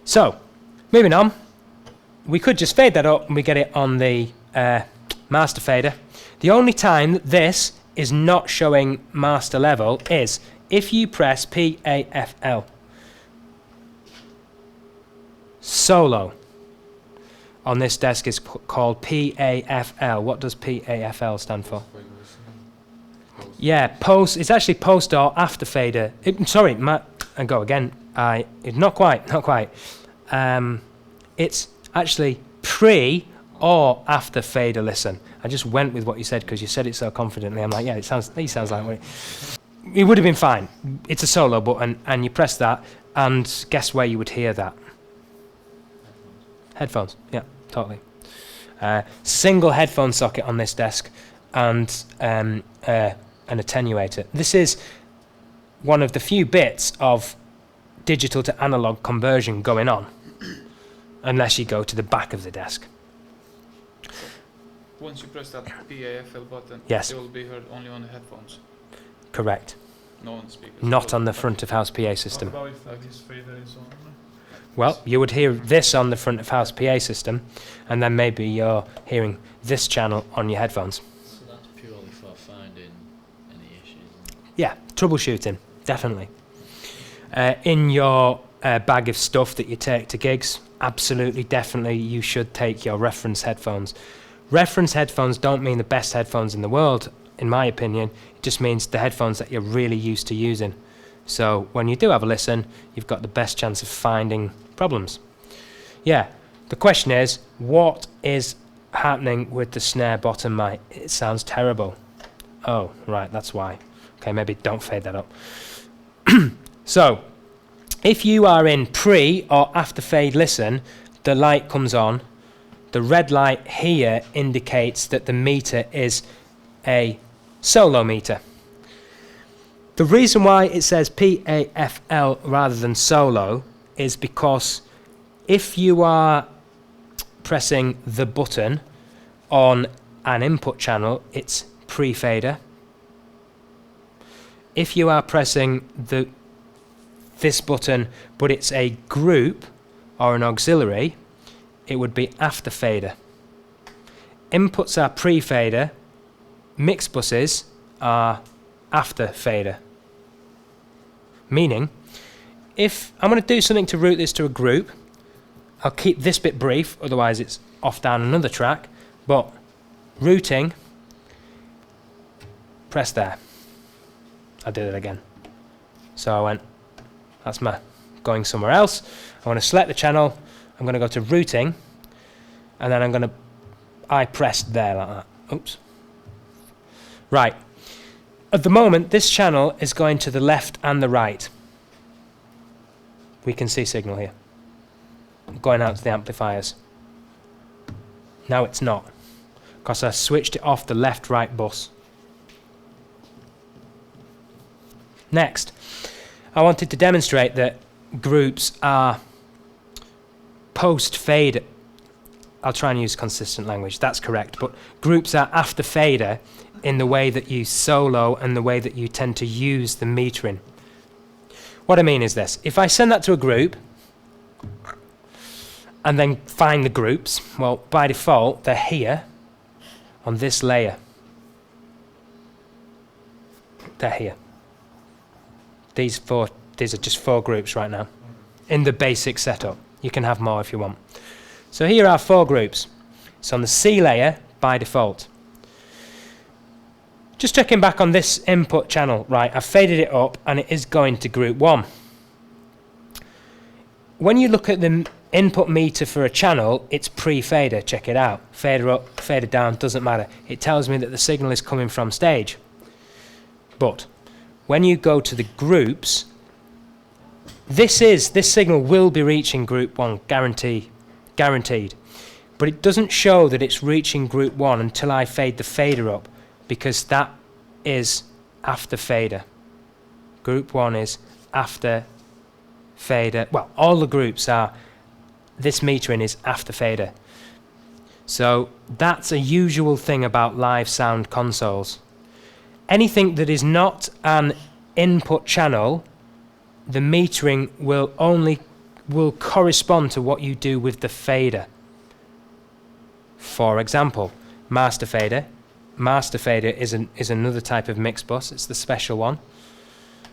So, moving on. We could just fade that up and we get it on the master fader. The only time that this is not showing master level is if you press PAFL. Solo on this desk is called PAFL. What does PAFL stand for? Yeah, post. It's actually post or after fader. Sorry, and go again. Not quite. It's actually pre or after fader listen. I just went with what you said because you said it so confidently. I'm like, yeah, he sounds like it would have been fine. It's a solo button, and you press that, and guess where you would hear that? Headphones. Yeah, totally. Single headphone socket on this desk, and an attenuator. This is one of the few bits of digital to analog conversion going on, unless you go to the back of the desk. Once you press that PAFL button, yes, it will be heard only on the headphones. Correct. No on the speakers. Not on the front of house PA system. What about if this fader is on? Well, you would hear this on the front of house PA system, and then maybe you're hearing this channel on your headphones. So that's purely for finding any issues? Yeah, troubleshooting, definitely. In your bag of stuff that you take to gigs, absolutely, definitely, you should take your reference headphones. Reference headphones don't mean the best headphones in the world, in my opinion. It just means the headphones that you're really used to using. So when you do have a listen, you've got the best chance of finding problems. Yeah, the question is, what is happening with the snare bottom mic? It sounds terrible. Oh, right, that's why. Okay, maybe don't fade that up. So, if you are in pre or after fade listen, the light comes on. The red light here indicates that the meter is a solo meter. The reason why it says PAFL rather than solo is because if you are pressing the button on an input channel, it's pre-fader. If you are pressing this button, but it's a group or an auxiliary, it would be after fader. Inputs are pre-fader, mix buses are after fader. Meaning, if I'm going to do something to route this to a group, I'll keep this bit brief, otherwise it's off down another track, but routing, press there. I did it again. So I went, that's my going somewhere else. I want to select the channel, I'm going to go to routing, and then I pressed there like that. Oops. Right. At the moment, this channel is going to the left and the right. We can see signal here. Going out to the amplifiers. Now it's not, because I switched it off the left-right bus. Next, I wanted to demonstrate that groups are post-fader. I'll try and use consistent language, that's correct, but groups are after fader in the way that you solo and the way that you tend to use the metering. What I mean is this: if I send that to a group and then find the groups, well, by default, they're here on this layer. They're here. These are just 4 groups right now in the basic setup. You can have more if you want. So here are 4 groups. It's on the C layer by default. Just checking back on this input channel, right, I've faded it up and it is going to group 1. When you look at the input meter for a channel, it's pre-fader, check it out. Fader up, fader down, doesn't matter. It tells me that the signal is coming from stage. But when you go to the groups, this signal will be reaching group 1, guaranteed. But it doesn't show that it's reaching group 1 until I fade the fader up, because that is after fader. Group 1 is after fader. Well, all the groups are, this metering is after fader. So that's a usual thing about live sound consoles. Anything that is not an input channel, the metering will only will correspond to what you do with the fader. For example, master fader. Master fader is another type of mix bus. It's the special one.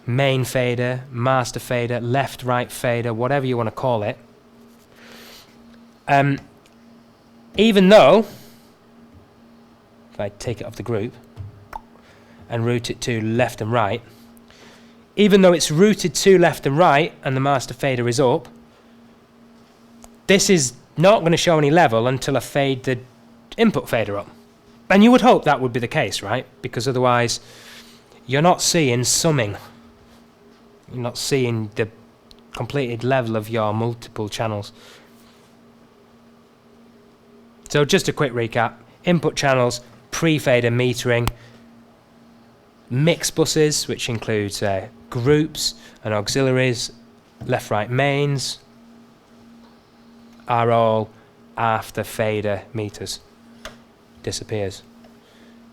Main fader, master fader, left, right fader, whatever you want to call it. Even though, if I take it off the group and route it to left and right, even though it's routed to left and right and the master fader is up, this is not going to show any level until I fade the input fader up. And you would hope that would be the case, right? Because otherwise you're not seeing summing. You're not seeing the completed level of your multiple channels. So just a quick recap. Input channels, pre-fader metering, mix buses, which includes groups and auxiliaries, left-right mains, are all after fader meters. Disappears.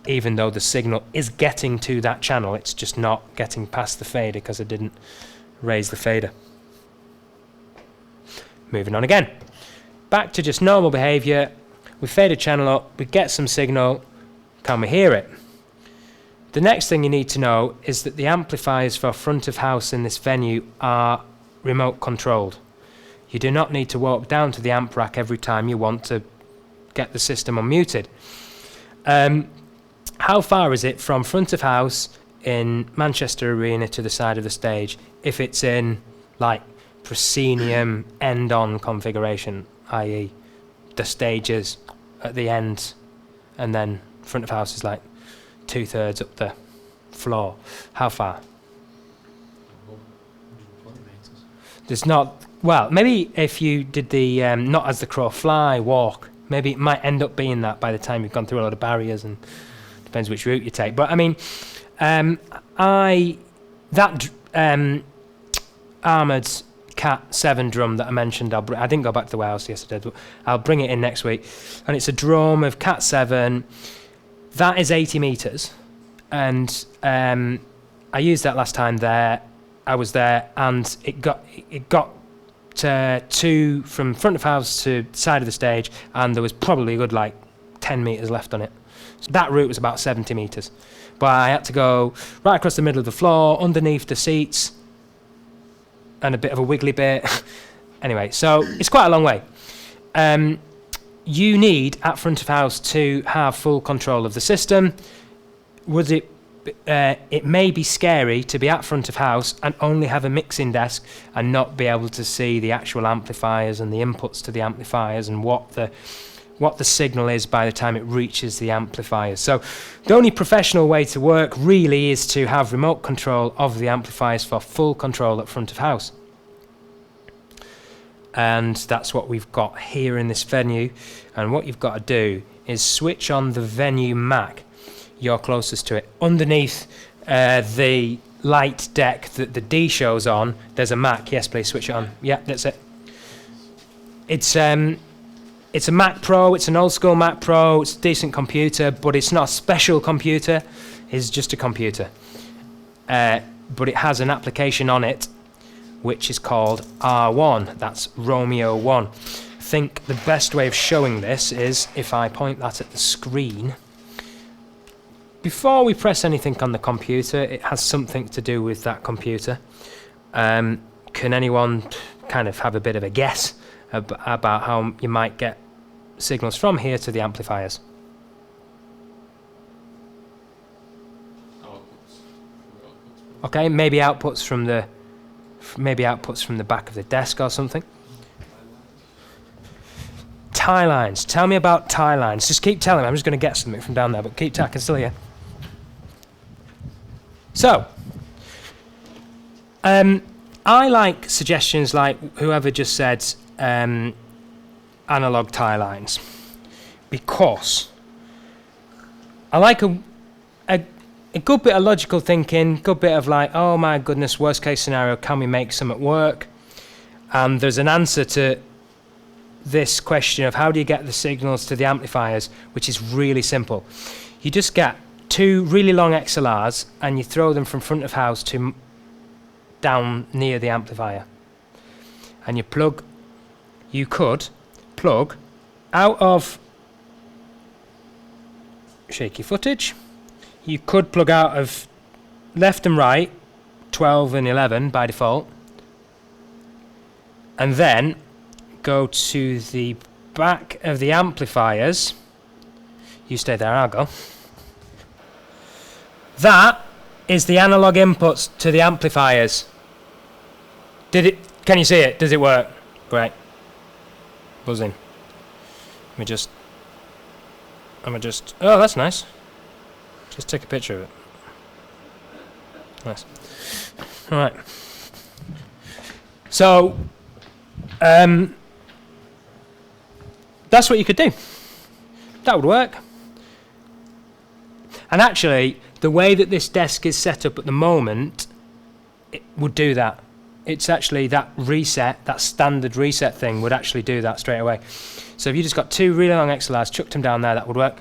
Even though the signal is getting to that channel, it's just not getting past the fader because I didn't raise the fader. Moving on again. Back to just normal behavior. We fade a channel up, we get some signal, can we hear it? The next thing you need to know is that the amplifiers for front of house in this venue are remote controlled. You do not need to walk down to the amp rack every time you want to get the system unmuted. How far is it from front of house in Manchester Arena to the side of the stage if it's in like proscenium end-on configuration, i.e. the stages at the end and then front of house is like 2/3 up the floor? How far? There's not, well, maybe if you did the not as the crow fly walk, maybe it might end up being that by the time you've gone through a lot of barriers, and depends which route you take. But I mean, armoured Cat 7 drum that I mentioned, I didn't go back to the warehouse yesterday, but I'll bring it in next week. And it's a drum of Cat 7. That is 80 metres. And I used that last time there. I was there, and it got to from front of house to side of the stage, and there was probably a good like 10 metres left on it. So that route was about 70 metres. But I had to go right across the middle of the floor, underneath the seats, and a bit of a wiggly bit. Anyway, so it's quite a long way. You need, at front of house, to have full control of the system. It may be scary to be at front of house and only have a mixing desk and not be able to see the actual amplifiers and the inputs to the amplifiers and what the signal is by the time it reaches the amplifiers. So the only professional way to work really is to have remote control of the amplifiers for full control at front of house. And that's what we've got here in this venue. And what you've got to do is switch on the venue Mac. You're closest to it. Underneath the light deck that the D shows on, there's a Mac. Yes, please switch it on. Yeah, that's it. It's a Mac Pro. It's an old school Mac Pro. It's a decent computer, but it's not a special computer. It's just a computer. But it has an application on it which is called R1. That's Romeo 1. I think the best way of showing this is if I point that at the screen. Before we press anything on the computer, it has something to do with that computer. Can anyone kind of have a bit of a guess about how you might get signals from here to the amplifiers? Okay, maybe outputs from the back of the desk or something. Tie lines. Tell me about tie lines. Just keep telling me. I'm just going to get something from down there, but keep I can still hear. So, I like suggestions like whoever just said analog tie lines, because I like a good bit of logical thinking, good bit of like, oh my goodness, worst case scenario, can we make something work? And there's an answer to this question of how do you get the signals to the amplifiers, which is really simple. You just get two really long XLRs and you throw them from front of house to down near the amplifier. and you could plug out of shaky footage. You could plug out of left and right, 12 and 11 by default, and then go to the back of the amplifiers. You stay there, I'll go. That is the analog inputs to the amplifiers. Can you see it? Does it work? Great. Buzzing. Let me just, oh, that's nice. Just take a picture of it. Nice. All right. So, that's what you could do. That would work. And actually, the way that this desk is set up at the moment, it would do that. It's actually that reset, that standard reset thing would actually do that straight away. So if you just got two really long XLRs, chucked them down there, that would work.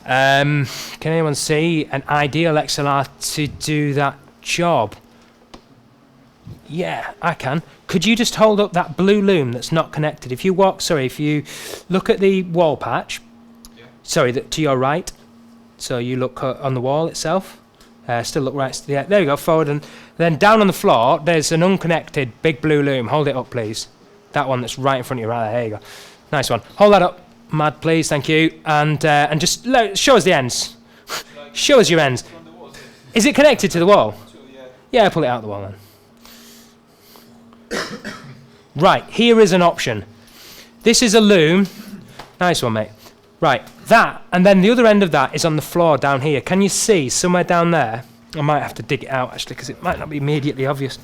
Can anyone see an ideal XLR to do that job? Yeah, I can. Could you just hold up that blue loom that's not connected? If you look at the wall patch, sorry, to your right, so you look on the wall itself, still look right, yeah, there you go, forward, and then down on the floor, there's an unconnected big blue loom. Hold it up, please. That one that's right in front of you, right there, you go. Nice one. Hold that up, Mad, please, thank you, and just show us the ends. Show us your ends. Is it connected to the wall? Yeah, pull it out the wall then. Right, here is an option. This is a loom. Nice one, mate. Right, that, and then the other end of that is on the floor down here. Can you see somewhere down there? I might have to dig it out, actually, because it might not be immediately obvious.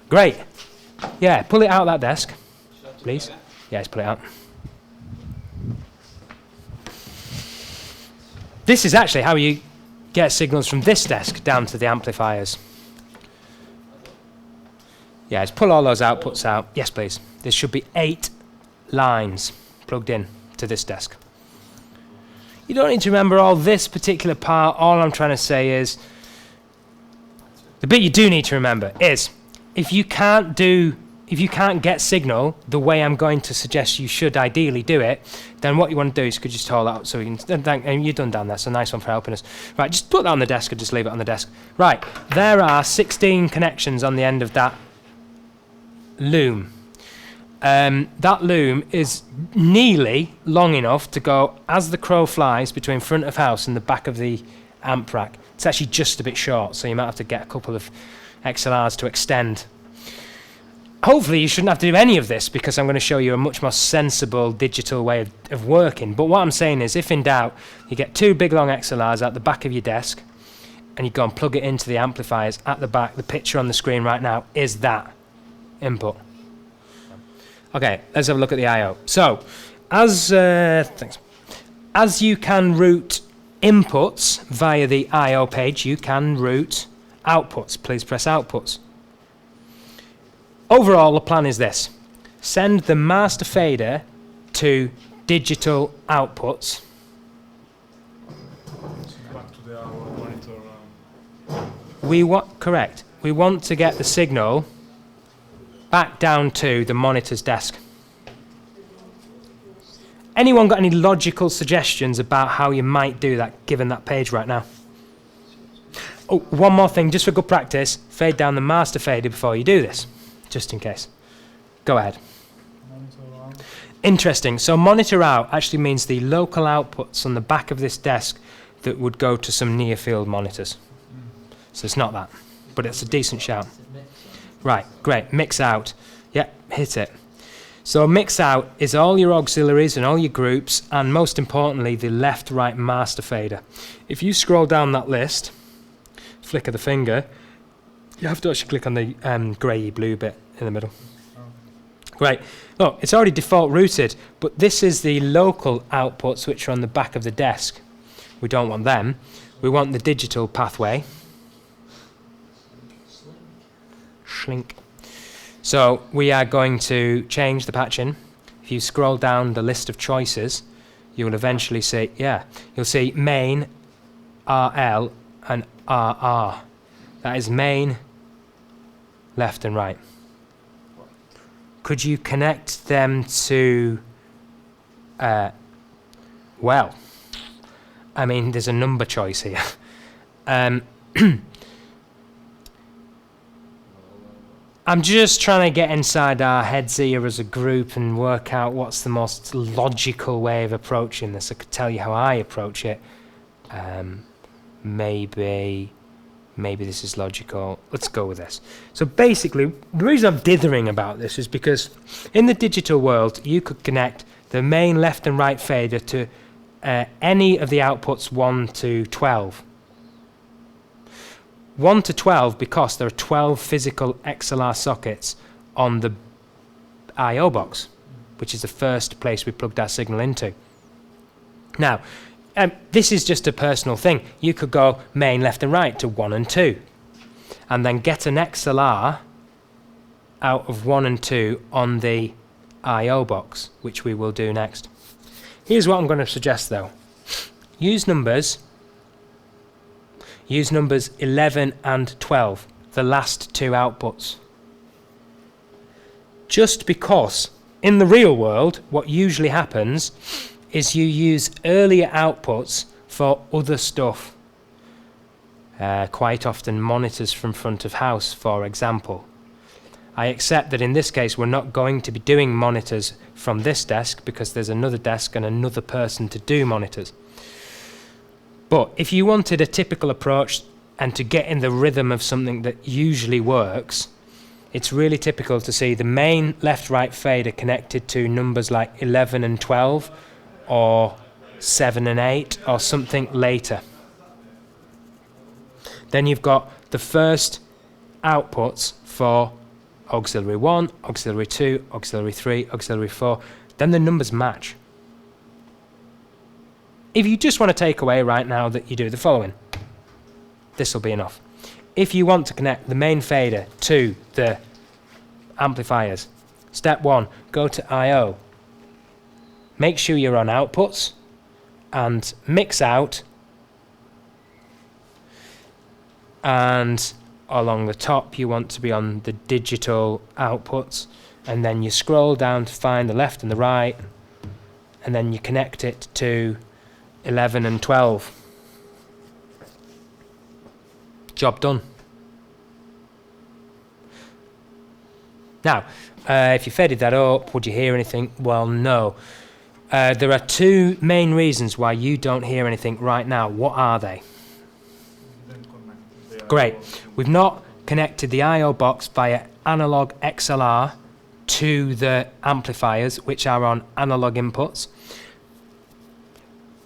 Great. Yeah, pull it out of that desk, please. Yeah, let's pull it out. This is actually how you get signals from this desk down to the amplifiers. Yeah, let's pull all those outputs out. Yes, please. There should be 8 lines plugged in to this desk. You don't need to remember all this particular part. All I'm trying to say is, the bit you do need to remember is, if you can't get signal the way I'm going to suggest you should ideally do it, then what you want to do is you could just hold out so we can, and you're done down there, so nice one for helping us. Right, just put that on the desk and just leave it on the desk. Right, there are 16 connections on the end of that loom. That loom is nearly long enough to go as the crow flies between front of house and the back of the amp rack. It's actually just a bit short, so you might have to get a couple of XLRs to extend. Hopefully you shouldn't have to do any of this, because I'm going to show you a much more sensible digital way of working. But what I'm saying is, if in doubt, you get 2 big long XLRs at the back of your desk and you go and plug it into the amplifiers at the back. The picture on the screen right now is that input. Okay, let's have a look at the I/O. So, as you can route inputs via the I/O page, you can route outputs. Please press outputs. Overall, the plan is this. Send the master fader to digital outputs. Back to the monitor. Correct. We want to get the signal back down to the monitor's desk. Anyone got any logical suggestions about how you might do that, given that page right now? Oh, one more thing, just for good practice, fade down the master fader before you do this, just in case. Go ahead. Monitor out. Interesting. So monitor out actually means the local outputs on the back of this desk that would go to some near field monitors. So it's not that, but it's a decent shout. Right, great. Mix out. Yep, hit it. So mix out is all your auxiliaries and all your groups, and most importantly, the left-right master fader. If you scroll down that list, flick of the finger, you have to actually click on the grey-blue bit in the middle. Great. Look, it's already default routed, but this is the local outputs which are on the back of the desk. We don't want them. We want the digital pathway. Shrink. So we are going to change the patching. If you scroll down the list of choices, you will eventually see, you'll see main, RL, and RR. That is main, left and right. could you connect them to, well, I mean, there's a number choice here. I'm just trying to get inside our heads here as a group and work out what's the most logical way of approaching this. I could tell you how I approach it. Maybe this is logical. Let's go with this. So basically, the reason I'm dithering about this is because in the digital world, you could connect the main left and right fader to any of the outputs 1 to 12. 1 to 12 because there are 12 physical XLR sockets on the I/O box, which is the first place we plugged our signal into. Now, this is just a personal thing. You could go main left and right to 1 and 2, and then get an XLR out of 1 and 2 on the I/O box, which we will do next. Here's what I'm going to suggest though. Use numbers 11 and 12, the last two outputs. Just because in the real world, what usually happens is you use earlier outputs for other stuff. Quite often monitors from front of house, for example. I accept that in this case we're not going to be doing monitors from this desk because there's another desk and another person to do monitors. But if you wanted a typical approach and to get in the rhythm of something that usually works, it's really typical to see the main left-right fader connected to numbers like 11 and 12 or 7 and 8 or something later. Then you've got the first outputs for auxiliary 1, auxiliary 2, auxiliary 3, auxiliary 4. Then the numbers match. If you just want to take away right now that you do the following, this will be enough. If you want to connect the main fader to the amplifiers, step 1, go to I/O. Make sure you're on outputs and mix out, and along the top you want to be on the digital outputs, and then you scroll down to find the left and the right, and then you connect it to 11 and 12. Job done. Now, if you faded that up, would you hear anything? Well, no. There are two main reasons why you don't hear anything right now. What are they? Great. We've not connected the I/O box via analog XLR to the amplifiers, which are on analog inputs.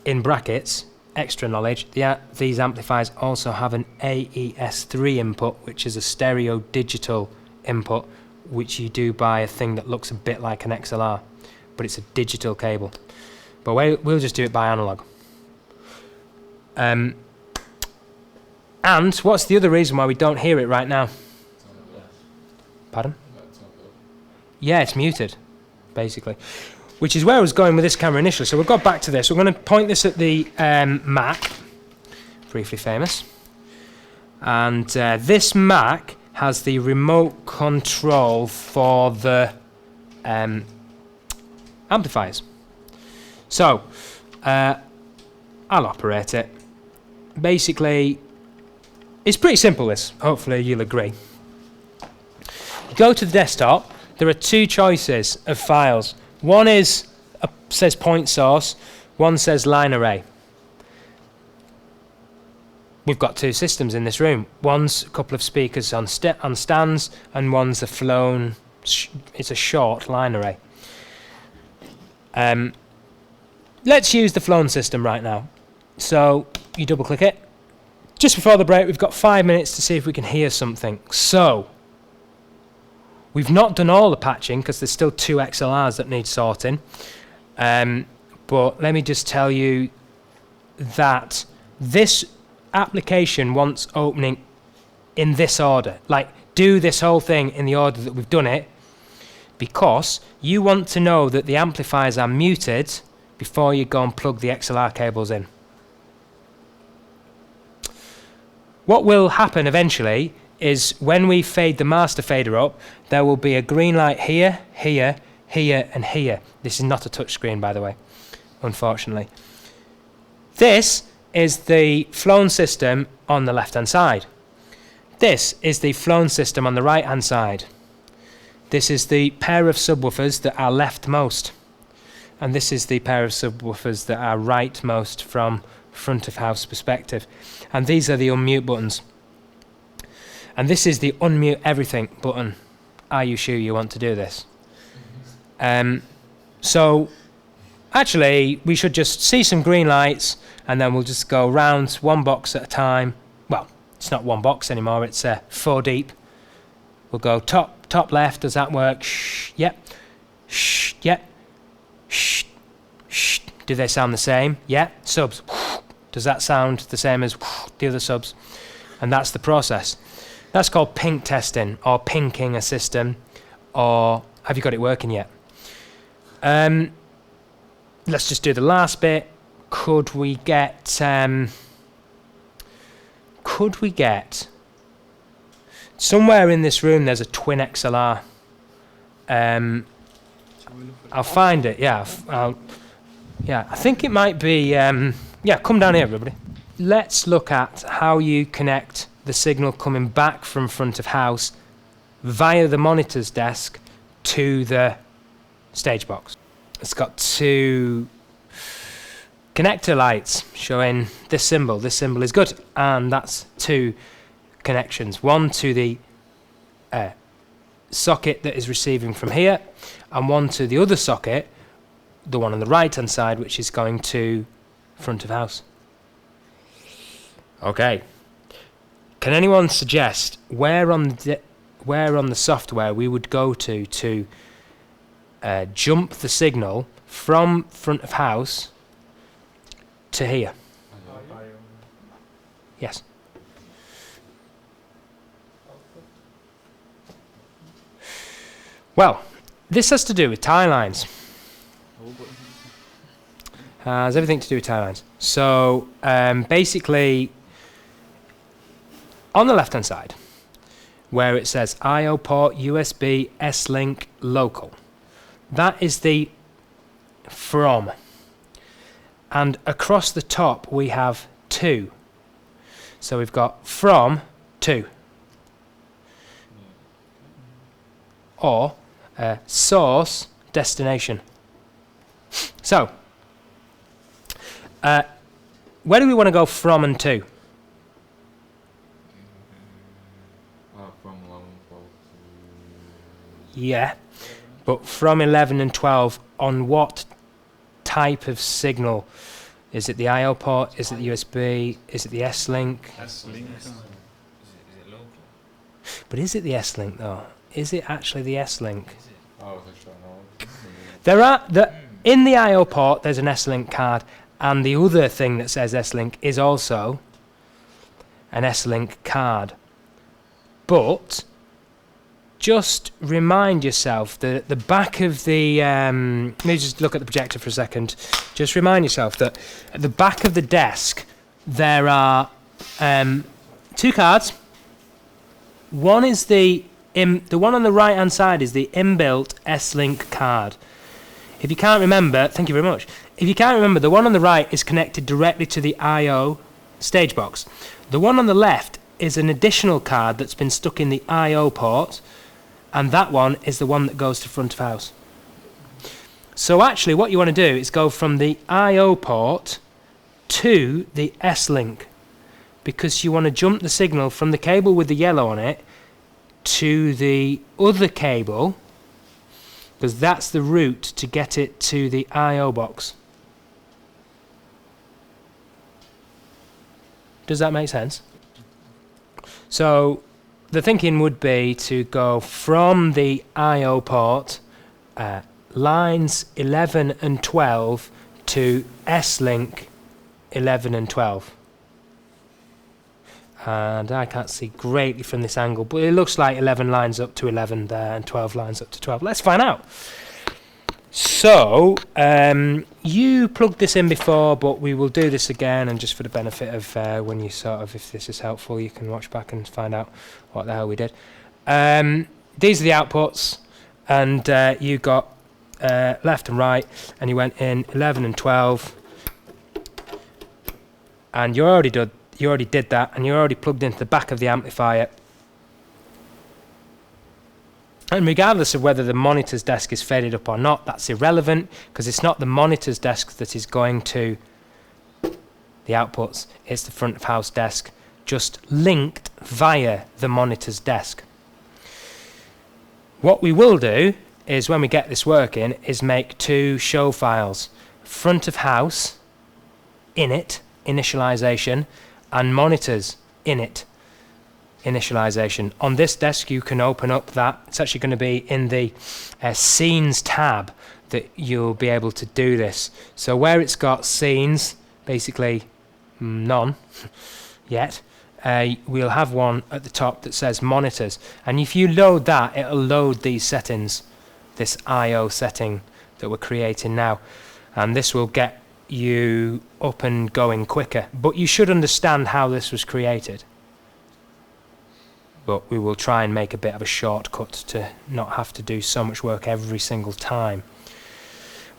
In brackets, extra knowledge, these amplifiers also have an AES3 input, which is a stereo digital input, which you do by a thing that looks a bit like an XLR, but it's a digital cable. But we'll just do it by analog. And what's the other reason why we don't hear it right now? Pardon? Yeah, it's muted, basically. Which is where I was going with this camera initially. So we'll go back to this. We're going to point this at the Mac, briefly famous. And this Mac has the remote control for the amplifiers. So I'll operate it. Basically, it's pretty simple, this. Hopefully you'll agree. Go to the desktop. There are two choices of files. One says point source, one says line array. We've got two systems in this room. One's a couple of speakers on stands, and one's a flown, it's a short line array. Let's use the flown system right now. So you double click it. Just before the break, we've got 5 minutes to see if we can hear something. So we've not done all the patching because there's still two XLRs that need sorting. But let me just tell you that this application wants opening in this order. Like, do this whole thing in the order that we've done it, because you want to know that the amplifiers are muted before you go and plug the XLR cables in. What will happen eventually is when we fade the master fader up, there will be a green light here, here, here, and here. This is not a touch screen, by the way, unfortunately. This is the flown system on the left-hand side. This is the flown system on the right-hand side. This is the pair of subwoofers that are leftmost. And this is the pair of subwoofers that are rightmost from front of house perspective. And these are the unmute buttons. And this is the unmute everything button. Are you sure you want to do this? So actually, we should just see some green lights, and then we'll just go round one box at a time. Well, it's not one box anymore, it's 4 deep. We'll go top left, does that work? Shh, yep. Shh, yep. Shh, shh. Do they sound the same? Yeah. Subs. Does that sound the same as the other subs? And that's the process. That's called pink testing, or pinking a system, or have you got it working yet? Let's just do the last bit. Could we get somewhere in this room there's a twin XLR. I'll find it, yeah. I think it might be, yeah, come down here, everybody. Let's look at how you connect the signal coming back from front of house via the monitor's desk to the stage box. It's got 2 connector lights showing this symbol. This symbol is good, and that's 2 connections. One to the socket that is receiving from here, and one to the other socket, the one on the right hand side, which is going to front of house. Okay. Can anyone suggest where on the software we would go to jump the signal from front of house to here? Yes. Well, this has to do with tie lines. Has everything to do with tie lines. So basically, on the left-hand side, where it says I/O port, USB, S-Link, local, that is the from. And across the top, we have 2. So we've got from, to. Or source, destination. So, where do we want to go from and to? From 11, 12 to... Yeah, but from 11 and 12 on what type of signal? Is it the I/O port? Is it the USB? Is it the S-Link? S-Link. Is it local? But is it the S-Link though? Is it actually the S-Link? Is it? Oh, that's right. There are in the I/O port. There's an S-Link card, and the other thing that says S-Link is also an S-Link card. But just remind yourself that at the back of the let me just look at the projector for a second. Just remind yourself that at the back of the desk there are 2 cards. One is the one on the right hand side is the inbuilt S-Link card. If you can't remember, thank you very much. If you can't remember, the one on the right is connected directly to the I/O stage box. The one on the left is an additional card that's been stuck in the I/O port, and that one is the one that goes to front of house. So actually what you want to do is go from the I/O port to the S-Link, because you want to jump the signal from the cable with the yellow on it to the other cable, because that's the route to get it to the I/O box. Does that make sense? So the thinking would be to go from the I/O port, lines 11 and 12 to S-Link 11 and 12. And I can't see greatly from this angle, but it looks like 11 lines up to 11 there and 12 lines up to 12. Let's find out. So, you plugged this in before, but we will do this again, and just for the benefit of when you sort of, if this is helpful, you can watch back and find out what the hell we did. These are the outputs, and you got left and right, and you went in 11 and 12, and you already did that, and you already plugged into the back of the amplifier. And regardless of whether the monitor's desk is faded up or not, that's irrelevant, because it's not the monitor's desk that is going to the outputs, it's the front of house desk, just linked via the monitor's desk. What we will do is, when we get this working, is make two show files: front of house, init, initialization, and monitors, init, initialization. On this desk you can open up that. It's actually going to be in the scenes tab that you'll be able to do this. So where it's got scenes, basically none yet, we'll have one at the top that says monitors, and if you load that, it'll load these settings, this IO setting that we're creating now, and this will get you up and going quicker. But you should understand how this was created. But we will try and make a bit of a shortcut to not have to do so much work every single time.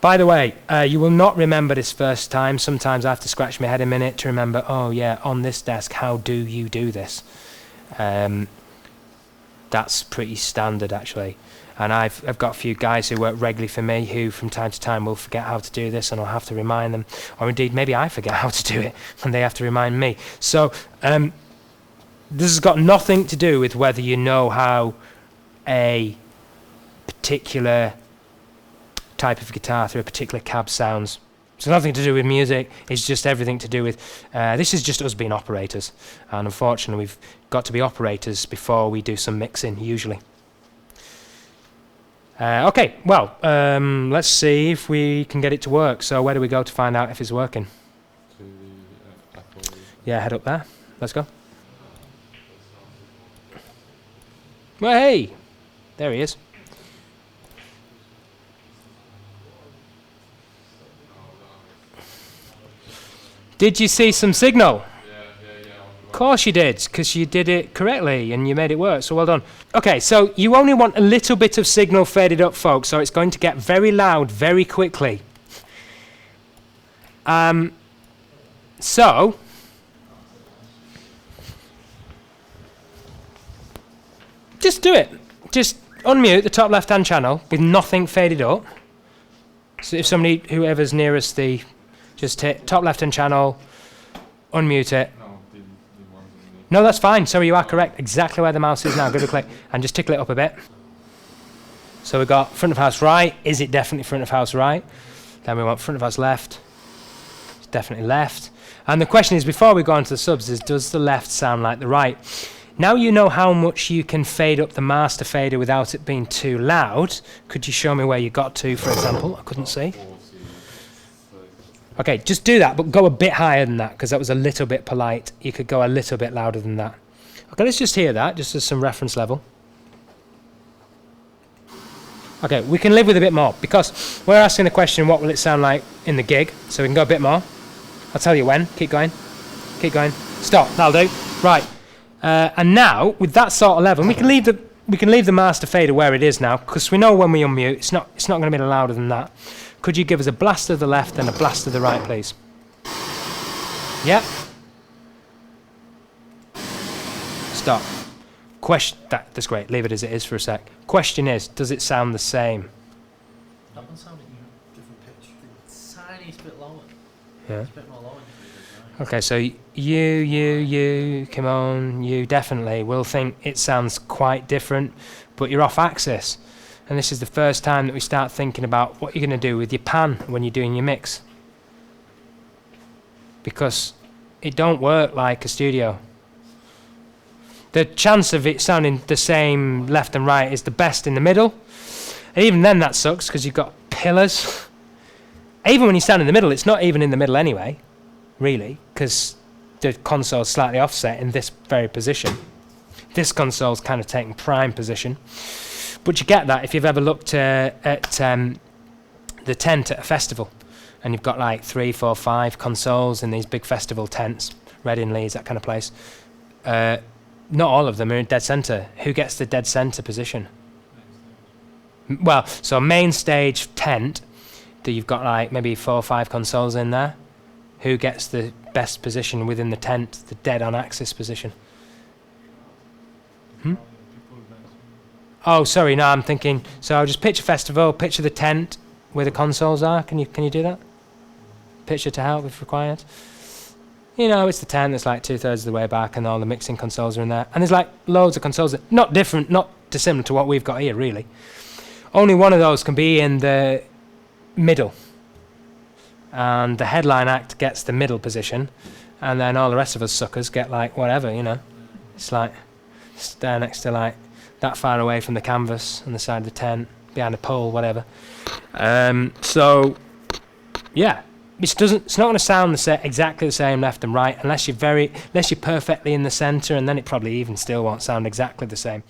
By the way, you will not remember this first time. Sometimes I have to scratch my head a minute to remember, oh yeah, on this desk, how do you do this? That's pretty standard, actually. And I've got a few guys who work regularly for me who from time to time will forget how to do this, and I'll have to remind them. Or indeed, maybe I forget how to do it and they have to remind me. So this has got nothing to do with whether you know how a particular type of guitar through a particular cab sounds. It's nothing to do with music, it's just everything to do with this is just us being operators, and unfortunately we've got to be operators before we do some mixing usually. Okay, well, let's see if we can get it to work. So where do we go to find out if it's working? To the Apple. Yeah, head up there, let's go. Well, hey, there he is. Did you see some signal? Yeah. Of course you did, because you did it correctly and you made it work, so well done. Okay, so you only want a little bit of signal faded up, folks, so it's going to get very loud very quickly. So just do it. Just unmute the top left-hand channel with nothing faded up. So if somebody, whoever's nearest the, just hit top left-hand channel, unmute it. No, the ones on No, that's fine. So you are correct. Exactly where the mouse is now. Give it a click and just tickle it up a bit. So we've got front of house right. Is it definitely front of house right? Then we want front of house left. It's definitely left. And the question is, before we go on to the subs, is does the left sound like the right? Now you know how much you can fade up the master fader without it being too loud. Could you show me where you got to, for example? I couldn't see. Okay, just do that, but go a bit higher than that, because that was a little bit polite. You could go a little bit louder than that. Okay, let's just hear that, just as some reference level. Okay, we can live with a bit more, because we're asking the question, what will it sound like in the gig? So we can go a bit more. I'll tell you when. Keep going. Keep going. Stop. That'll do. Right. And now, with that sort of level, we can leave the master fader where it is now, because we know when we unmute, it's not going to be louder than that. Could you give us a blast to the left and a blast to the right, please? Yep. Stop. Question. That's great. Leave it as it is for a sec. Question is, does it sound the same? That one sounded different pitch. Tiniest bit lower. Yeah. It's a bit more lower. Okay, so you, come on, you definitely will think it sounds quite different, but you're off axis. And this is the first time that we start thinking about what you're going to do with your pan when you're doing your mix. Because it don't work like a studio. The chance of it sounding the same left and right is the best in the middle. And even then that sucks, because you've got pillars. Even when you stand in the middle, it's not even in the middle anyway, really, because the console's slightly offset in this very position. This console's kind of taking prime position. But you get that if you've ever looked at the tent at a festival, and you've got like 3, 4, 5 consoles in these big festival tents, Reading, Leeds, that kind of place. Not all of them are in dead centre. Who gets the dead centre position? Well, so main stage tent, that you've got like maybe 4 or 5 consoles in there. Who gets the best position within the tent, the dead on axis position? People dancing. Oh, sorry, no, I'm thinking. So I'll just picture festival, picture the tent where the consoles are. Can you do that? Picture to help if required. You know, it's the tent that's like 2/3 of the way back, and all the mixing consoles are in there. And there's like loads of consoles, not different, not dissimilar to what we've got here, really. Only one of those can be in the middle. And the headline act gets the middle position, and then all the rest of us suckers get like whatever, you know. It's like there next to like that far away from the canvas on the side of the tent, behind a pole, whatever. So yeah, it's not going to sound exactly the same left and right unless you're perfectly in the centre, and then it probably even still won't sound exactly the same.